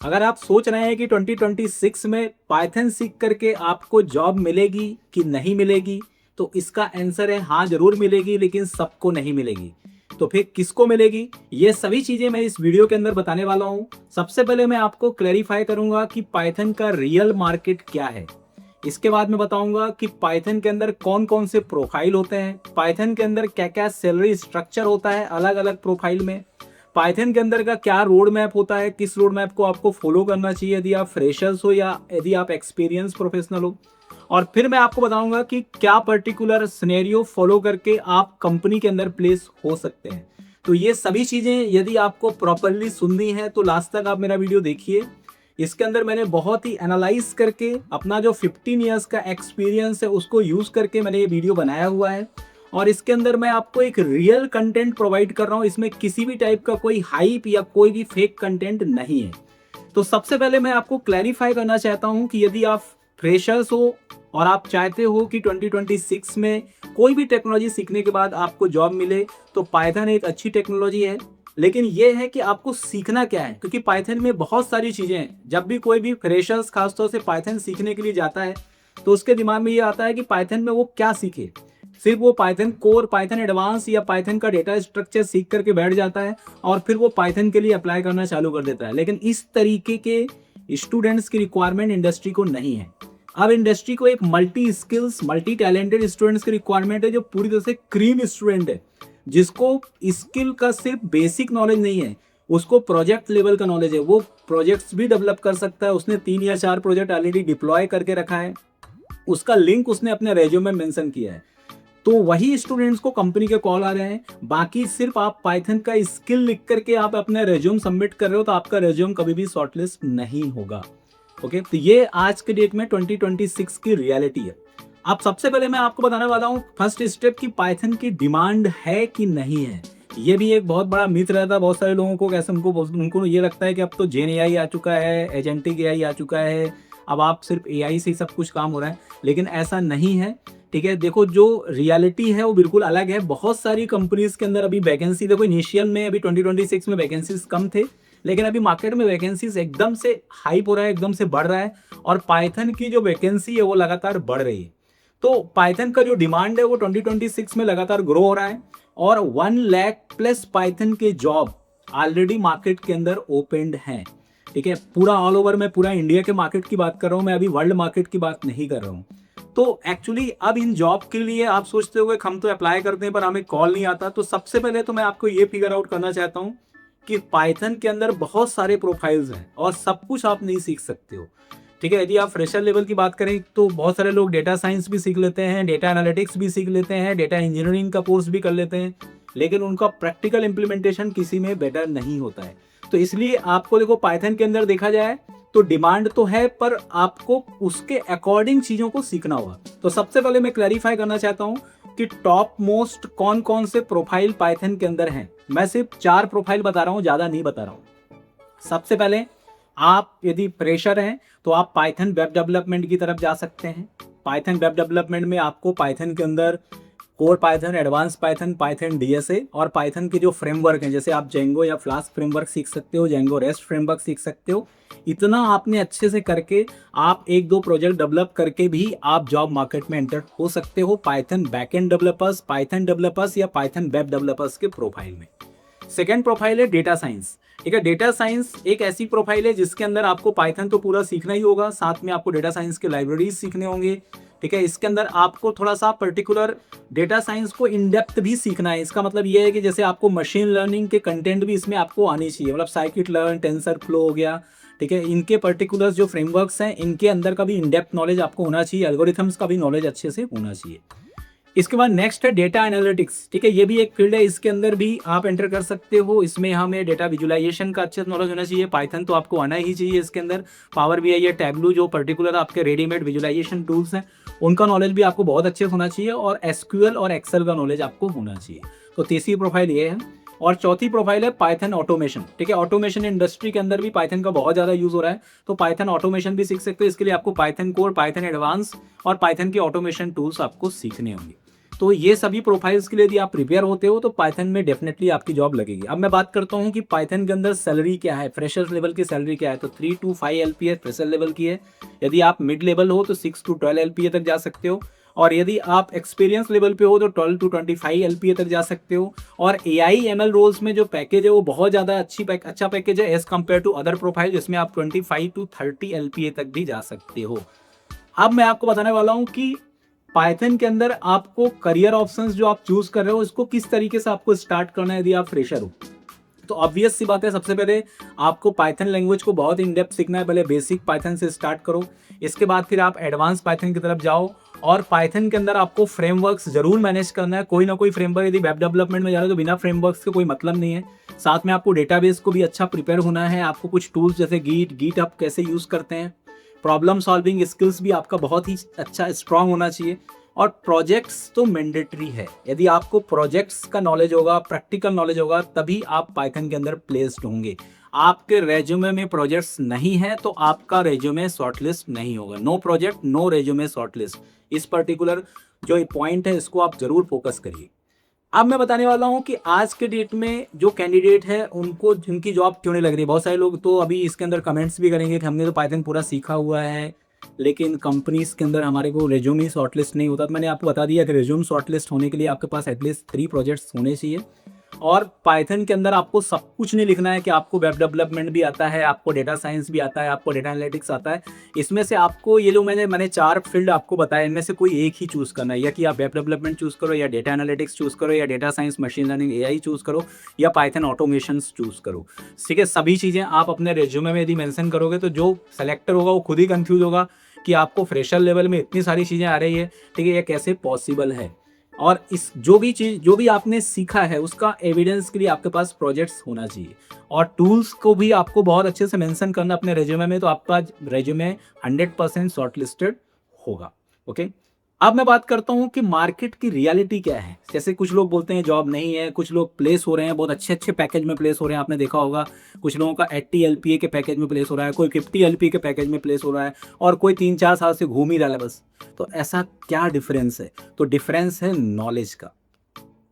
अगर आप सोच रहे हैं कि 2026 में पाइथन सीख करके आपको जॉब मिलेगी कि नहीं मिलेगी, तो इसका आंसर है हाँ जरूर मिलेगी, लेकिन सबको नहीं मिलेगी। तो फिर किसको मिलेगी, ये सभी चीजें मैं इस वीडियो के अंदर बताने वाला हूँ। सबसे पहले मैं आपको क्लैरिफाई करूंगा कि पाइथन का रियल मार्केट क्या है। इसके बाद मैं बताऊंगा कि पाइथन के अंदर कौन कौन से प्रोफाइल होते हैं, पाइथन के अंदर क्या क्या सैलरी स्ट्रक्चर होता है अलग अलग प्रोफाइल में, पाइथन के अंदर का क्या रोड मैप होता है, किस रोड मैप को आपको फॉलो करना चाहिए यदि आप फ्रेशर्स हो या यदि आप एक्सपीरियंस प्रोफेशनल हो। और फिर मैं आपको बताऊंगा कि क्या पर्टिकुलर सिनेरियो फॉलो करके आप कंपनी के अंदर प्लेस हो सकते हैं। तो ये सभी चीजें यदि आपको प्रॉपरली सुननी है तो लास्ट तक आप मेरा वीडियो देखिए। इसके अंदर मैंने बहुत ही एनालाइज करके अपना जो 15 ईयर्स का एक्सपीरियंस है उसको यूज करके मैंने ये वीडियो बनाया हुआ है। और इसके अंदर मैं आपको एक रियल कंटेंट प्रोवाइड कर रहा हूं, इसमें किसी भी टाइप का कोई हाइप या कोई भी फेक कंटेंट नहीं है। तो सबसे पहले मैं आपको क्लैरिफाई करना चाहता हूं कि यदि आप फ्रेशर्स हो और आप चाहते हो कि 2026 में कोई भी टेक्नोलॉजी सीखने के बाद आपको जॉब मिले, तो पाइथन एक अच्छी टेक्नोलॉजी है। लेकिन यह है कि आपको सीखना क्या है, क्योंकि पाइथन में बहुत सारी चीजें हैं। जब भी कोई भी फ्रेशर्स खासतौर से पाइथन सीखने के लिए जाता है तो उसके दिमाग में ये आता है कि पाइथन में वो क्या सीखे। सिर्फ वो पाइथन कोर, पाइथन एडवांस या पाइथन का डेटा स्ट्रक्चर सीख करके बैठ जाता है और फिर वो पाइथन के लिए अप्लाई करना चालू कर देता है। लेकिन इस तरीके के स्टूडेंट्स की रिक्वायरमेंट इंडस्ट्री को नहीं है। अब इंडस्ट्री को एक multi skills, multi talented students की रिक्वायरमेंट है, जो पूरी तरह से क्रीम स्टूडेंट है, जिसको स्किल का सिर्फ बेसिक नॉलेज नहीं है, उसको प्रोजेक्ट लेवल का नॉलेज है। वो प्रोजेक्ट्स भी डेवलप कर सकता है, उसने 3 या 4 प्रोजेक्ट ऑलरेडी डिप्लॉय करके रखा है, उसका लिंक उसने अपने रेज्यूमे में मेंशन किया है। तो वही स्टूडेंट्स को कंपनी के कॉल आ रहे हैं। बाकी सिर्फ आप पाइथन का स्किल लिख करके आप अपना रेज्यूम सबमिट कर रहे हो तो आपका रेज्यूम कभी भी शॉर्टलिस्ट नहीं होगा। ओके, तो ये आज के डेट में 2026 की रियलिटी है। अब सबसे पहले मैं आपको बताने वाला हूँ फर्स्ट स्टेप की पाइथन की डिमांड है कि नहीं है। ये भी एक बहुत बड़ा मिथ रहता है बहुत सारे लोगों को, कैसे उनको ये लगता है कि अब तो जेन एआई आ चुका है, एजेंटिक एआई आ चुका है, अब आप सिर्फ एआई से सब कुछ काम हो रहा है। लेकिन ऐसा नहीं है। ठीक है, देखो जो रियलिटी है वो बिल्कुल अलग है। बहुत सारी कंपनीज के अंदर अभी वैकेंसी, देखो इनिशियल में अभी 2026 में वैकेंसीज कम थे, लेकिन अभी मार्केट में वैकेंसीज एकदम से हाइप हो रहा है, एकदम से बढ़ रहा है। और पाइथन की जो वैकेंसी है वो लगातार बढ़ रही है। तो पाइथन का जो डिमांड है वो 2026 में लगातार ग्रो हो रहा है। और 1 लाख प्लस पाइथन के जॉब ऑलरेडी मार्केट के अंदर ओपनड हैं। ठीक है, पूरा ऑल ओवर, मैं पूरा इंडिया के मार्केट की बात कर रहा हूँ, मैं अभी वर्ल्ड मार्केट की बात नहीं कर रहा हूँ। तो एक्चुअली अब इन जॉब के लिए आप सोचते हो हम तो अप्लाई करते हैं पर हमें कॉल नहीं आता। तो सबसे पहले तो मैं आपको ये फिगर आउट करना चाहता हूँ कि पाइथन के अंदर बहुत सारे प्रोफाइल्स हैं और सब कुछ आप नहीं सीख सकते हो। ठीक है, यदि आप फ्रेशर लेवल की बात करें तो बहुत सारे लोग डेटा साइंस भी सीख लेते हैं, डेटा एनालिटिक्स भी सीख लेते हैं, डेटा इंजीनियरिंग का कोर्स भी कर लेते हैं, लेकिन उनका प्रैक्टिकल इंप्लीमेंटेशन किसी में बेटर नहीं होता है। तो इसलिए आपको देखो पाइथन के अंदर देखा जाए तो डिमांड तो है, पर आपको उसके अकॉर्डिंग चीजों को सीखना होगा। तो सबसे पहले मैं क्लैरिफाई करना चाहता हूं कि टॉप मोस्ट कौन कौन से प्रोफाइल पाइथन के अंदर हैं। मैं सिर्फ 4 प्रोफाइल बता रहा हूं, ज्यादा नहीं बता रहा हूं। सबसे पहले आप यदि फ्रेशर हैं तो आप पाइथन वेब डेवलपमेंट की तरफ जा सकते हैं। पाइथन वेब डेवलपमेंट में आपको पाइथन के अंदर core Python, advance Python, Python DSA और पाइथन के जो फ्रेमवर्क हैं, जैसे आप जेंगो या फ्लास्क फ्रेमवर्क सीख सकते हो, जेंगो रेस्ट फ्रेमवर्क सीख सकते हो। इतना आपने अच्छे से करके आप 1-2 प्रोजेक्ट डेवलप करके भी आप जॉब मार्केट में एंटर हो सकते हो, Python backend developers, Python developers या पाइथन वेब डेवलपर्स के प्रोफाइल में। सेकेंड प्रोफाइल है डेटा साइंस। ठीक है, डेटा साइंस एक ऐसी प्रोफाइल है जिसके अंदर आपको पाइथन तो पूरा सीखना ही होगा, साथ में आपको डेटा साइंस के लाइब्रेरीज सीखने होंगे। ठीक है, इसके अंदर आपको थोड़ा सा पर्टिकुलर डेटा साइंस को इन डेप्थ भी सीखना है। इसका मतलब ये है कि जैसे आपको मशीन लर्निंग के कंटेंट भी इसमें आपको आनी चाहिए, मतलब साइकिट लर्न, टेंसर फ्लो हो गया। ठीक है, इनके पर्टिकुलर जो फ्रेमवर्क्स हैं इनके अंदर का भी इन डेप्थ नॉलेज आपको होना चाहिए, एल्गोरिथम्स का भी नॉलेज अच्छे से होना चाहिए। इसके बाद नेक्स्ट है डेटा एनालिटिक्स। ठीक है, ये भी एक फील्ड है, इसके अंदर भी आप एंटर कर सकते हो। इसमें हमें डेटा विजुअलाइजेशन का अच्छे नॉलेज होना चाहिए, पाइथन तो आपको आना ही चाहिए। इसके अंदर पावर बीआई या टैबलू जो पर्टिकुलर आपके रेडीमेड विजुअलाइजेशन टूल्स हैं उनका नॉलेज भी आपको बहुत अच्छे से होना चाहिए, और एसक्यूएल और एक्सेल का नॉलेज आपको होना चाहिए। तो तीसरी प्रोफाइल ये है। और चौथी प्रोफाइल है पाइथन ऑटोमेशन। ठीक है, ऑटोमेशन इंडस्ट्री के अंदर भी पाइथन का बहुत ज़्यादा यूज़ हो रहा है, तो पाइथन ऑटोमेशन भी सीख सकते हो। इसके लिए आपको पाइथन कोर, पाइथन एडवांस और पाइथन के ऑटोमेशन टूल्स आपको सीखने होंगे। तो ये सभी प्रोफाइल्स के लिए यदि आप प्रिपेयर होते हो तो पाइथन में डेफिनेटली आपकी जॉब लगेगी। अब मैं बात करता हूँ कि पाइथन के अंदर सैलरी क्या है, फ्रेशर लेवल की सैलरी क्या है। तो 3 to 5 LPA फ्रेशर लेवल की है। यदि आप मिड लेवल हो तो 6 to 12 LPA तक जा सकते हो, और यदि आप एक्सपीरियंस लेवल पे हो तो 12 to 25 LPA तक जा सकते हो। और AI ML रोल्स में जो पैकेज है वो बहुत ज़्यादा अच्छा पैकेज है as compare to other profile, जिसमें आप 25 to 30 LPA तक भी जा सकते हो। अब मैं आपको बताने वाला हूँ कि पाइथन के अंदर आपको करियर ऑप्शंस जो आप चूज कर रहे हो इसको किस तरीके से आपको स्टार्ट करना है यदि आप फ्रेशर हो। तो ऑब्वियस सी बात है, सबसे पहले आपको पाइथन लैंग्वेज को बहुत इन डेप्थ सीखना है। पहले बेसिक पाइथन से स्टार्ट करो, इसके बाद फिर आप एडवांस पाइथन की तरफ जाओ। और पाइथन के अंदर आपको फ्रेमवर्क्स जरूर मैनेज करना है, कोई ना कोई फ्रेमवर्क। यदि वेब डेवलपमेंट में जा रहे हो तो बिना फ्रेमवर्क्स के कोई मतलब नहीं है। साथ में आपको डेटाबेस को भी अच्छा प्रिपेयर होना है। आपको कुछ टूल्स जैसे गीट आप कैसे यूज करते हैं, प्रॉब्लम सॉल्विंग स्किल्स भी आपका बहुत ही अच्छा स्ट्रांग होना चाहिए। और प्रोजेक्ट्स तो मैंडेटरी है। यदि आपको प्रोजेक्ट्स का नॉलेज होगा, प्रैक्टिकल नॉलेज होगा, तभी आप पाइथन के अंदर प्लेस्ड होंगे। आपके रेज्यूमे में प्रोजेक्ट्स नहीं है तो आपका रेज्यूमे शॉर्टलिस्ट नहीं होगा। No project no resume shortlist, इस पर्टिकुलर जो पॉइंट है इसको आप जरूर फोकस करिए। अब मैं बताने वाला हूं कि आज के डेट में जो कैंडिडेट है उनको जिनकी जॉब क्यों नहीं लग रही। बहुत सारे लोग तो अभी इसके अंदर कमेंट्स भी करेंगे कि हमने तो पाइथन पूरा सीखा हुआ है लेकिन कंपनीज के अंदर हमारे को रेज्यूम ही शॉर्टलिस्ट नहीं होता। तो मैंने आपको बता दिया कि रेज्यूम शॉर्टलिस्ट होने के लिए आपके पास एटलीस्ट 3 प्रोजेक्ट्स होने चाहिए। और पाइथन के अंदर आपको सब कुछ नहीं लिखना है कि आपको वेब डेवलपमेंट भी आता है, आपको डेटा साइंस भी आता है, आपको डेटा एनालिटिक्स आता है। इसमें से आपको ये लोग मैंने 4 फील्ड आपको बताया, इनमें से कोई एक ही चूज़ करना है। या कि आप वेब डेवलपमेंट चूज़ करो, या डेटा एनालिटिक्स चूज़ करो, या data science machine learning AI choose करो, या पाइथन ऑटोमेशन चूज़ करो। ठीक है, सभी चीज़ें आप अपने रेज्यूमे में यदि मेंशन करोगे तो जो सेलेक्टर होगा वो खुद ही कंफ्यूज होगा कि आपको फ्रेशर लेवल में इतनी सारी चीज़ें आ रही है। ठीक है, ये कैसे पॉसिबल है। और इस जो भी आपने सीखा है उसका एविडेंस के लिए आपके पास प्रोजेक्ट्स होना चाहिए। और टूल्स को भी आपको बहुत अच्छे से मेंशन करना अपने रेज्यूमे में, तो आपका रेज्यूमे 100% शॉर्टलिस्टेड होगा। ओके, अब मैं बात करता हूँ कि मार्केट की रियलिटी क्या है। जैसे कुछ लोग बोलते हैं जॉब नहीं है, कुछ लोग प्लेस हो रहे हैं, बहुत अच्छे अच्छे पैकेज में प्लेस हो रहे हैं। आपने देखा होगा कुछ लोगों का 80 LPA के पैकेज में प्लेस हो रहा है, कोई 50 LPA के पैकेज में प्लेस हो रहा है, और कोई 3-4 साल से घूम ही रहा है बस। तो ऐसा क्या डिफरेंस है? तो डिफरेंस है नॉलेज का।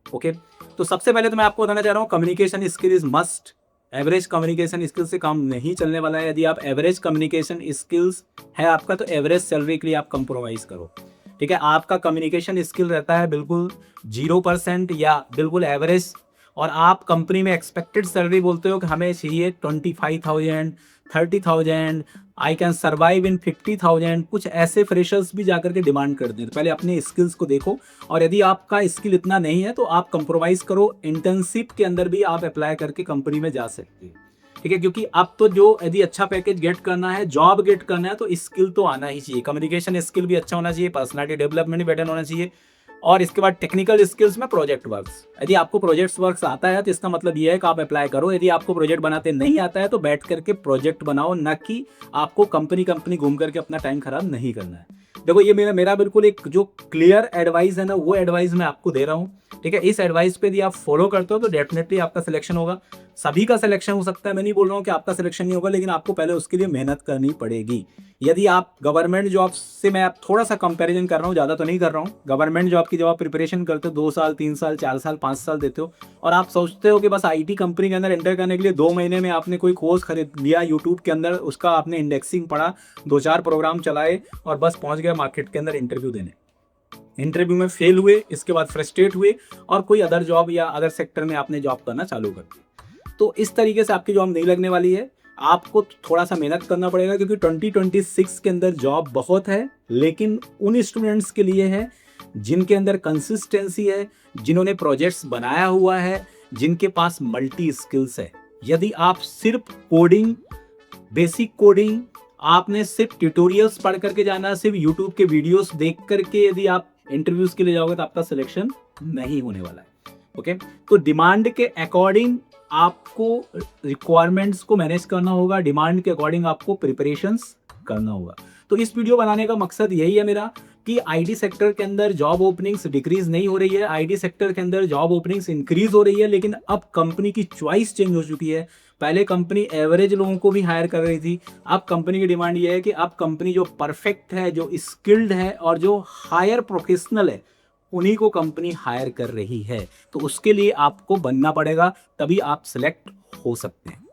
ओके, तो सबसे पहले तो मैं आपको बताना चाह रहा हूँ communication skill is must. Average communication skill से काम नहीं चलने वाला है। यदि आप एवरेज कम्युनिकेशन स्किल्स है आपका तो एवरेज सैलरी के लिए आप कंप्रोमाइज करो। ठीक है, आपका कम्युनिकेशन स्किल रहता है बिल्कुल 0% या बिल्कुल एवरेज, और आप कंपनी में एक्सपेक्टेड सैलरी बोलते हो कि हमें चाहिए 25,000, 30,000, आई कैन सर्वाइव इन 50,000। कुछ ऐसे फ्रेशर्स भी जाकर के डिमांड करते हैं। तो पहले अपने स्किल्स को देखो, और यदि आपका स्किल इतना नहीं है तो आप कंप्रोमाइज करो। इंटर्नशिप के अंदर भी आप अप्लाई करके कंपनी में जा सकते हैं। ठीक है, क्योंकि अब तो जो यदि अच्छा पैकेज गेट करना है, जॉब गेट करना है, तो स्किल तो आना ही चाहिए। कम्युनिकेशन स्किल भी अच्छा होना चाहिए, पर्सनालिटी डेवलपमेंट भी बेटर होना चाहिए, और इसके बाद टेक्निकल स्किल्स में प्रोजेक्ट वर्क्स। यदि आपको प्रोजेक्ट वर्क्स आता है तो इसका मतलब ये है कि आप अप्लाई करो। यदि आपको प्रोजेक्ट बनाते नहीं आता है तो बैठ करके प्रोजेक्ट बनाओ, न कि आपको कंपनी घूम करके अपना टाइम खराब नहीं करना है। देखो, ये मेरा बिल्कुल एक जो क्लियर एडवाइस है ना, वो एडवाइस मैं आपको दे रहा हूँ। ठीक है, इस एडवाइस पे यदि आप फॉलो करते हो तो डेफिनेटली आपका सिलेक्शन होगा। सभी का सिलेक्शन हो सकता है, मैं नहीं बोल रहा हूँ कि आपका सिलेक्शन नहीं होगा, लेकिन आपको पहले उसके लिए मेहनत करनी पड़ेगी। यदि आप गवर्नमेंट जॉब से, मैं आप थोड़ा सा कंपैरिजन कर रहा हूँ, ज़्यादा तो नहीं कर रहा हूँ, गवर्नमेंट जॉब की जब आप प्रिपरेशन करते हो 2 साल 3 साल 4 साल 5 साल देते हो, और आप सोचते हो कि बस IT कंपनी के अंदर एंटर करने के लिए 2 महीने में आपने कोई कोर्स खरीद लिया यूट्यूब के अंदर, उसका आपने इंडेक्सिंग पढ़ा, 2-4 प्रोग्राम चलाए और बस पहुँच गए मार्केट के अंदर इंटरव्यू देने। इंटरव्यू में फेल हुए, इसके बाद फ्रस्ट्रेट हुए, और कोई अदर जॉब या अदर सेक्टर में आपने जॉब करना चालू कर दी। तो इस तरीके से आपकी जॉब नहीं लगने वाली है। आपको थोड़ा सा मेहनत करना पड़ेगा, क्योंकि 2026 के अंदर जॉब बहुत है, लेकिन उन स्टूडेंट्स के लिए है जिनके अंदर कंसिस्टेंसी है, जिन्होंने प्रोजेक्ट्स बनाया हुआ है, जिनके पास मल्टी स्किल्स है। यदि आप सिर्फ कोडिंग, बेसिक कोडिंग, आपने सिर्फ ट्यूटोरियल्स पढ़ करके जाना, सिर्फ यूट्यूब के वीडियोस देख करके यदि आप इंटरव्यूज के लिए जाओगे तो आपका सिलेक्शन नहीं होने वाला है। ओके, तो डिमांड के अकॉर्डिंग आपको रिक्वायरमेंट्स को मैनेज करना होगा, डिमांड के अकॉर्डिंग आपको प्रिपरेशंस करना होगा। तो इस वीडियो बनाने का मकसद यही है मेरा कि IT सेक्टर के अंदर जॉब ओपनिंग्स डिक्रीज नहीं हो रही है, IT सेक्टर के अंदर जॉब ओपनिंग्स इंक्रीज हो रही है। लेकिन अब कंपनी की चॉइस चेंज हो चुकी है। पहले कंपनी एवरेज लोगों को भी हायर कर रही थी, अब कंपनी की डिमांड ये है कि अब कंपनी जो परफेक्ट है, जो स्किल्ड है और जो हायर प्रोफेशनल है, उन्हीं को कंपनी हायर कर रही है। तो उसके लिए आपको बनना पड़ेगा, तभी आप सिलेक्ट हो सकते हैं।